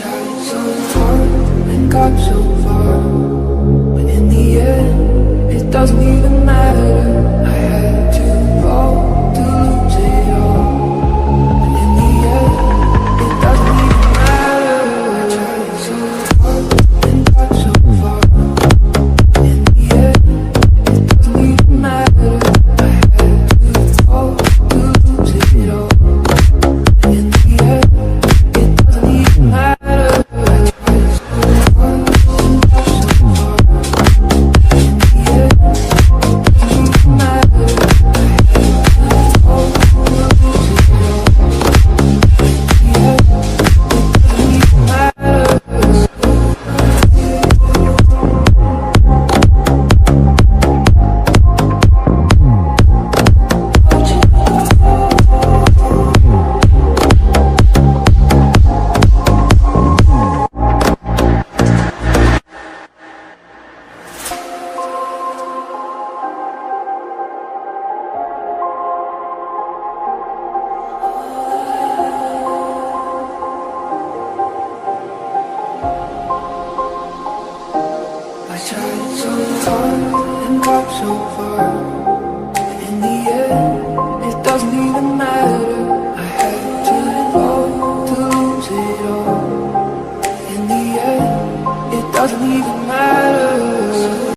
tried so hard and got so far, but in the end, it doesn't even matter. I had to fall to lose it all, but in the end, it doesn't even matter. I tried so hard and got so far, but in the end, it doesn't even matter. I had to fall to lose it all, but in the end, it doesn't even matter. I tried so hard and got so far, but in the end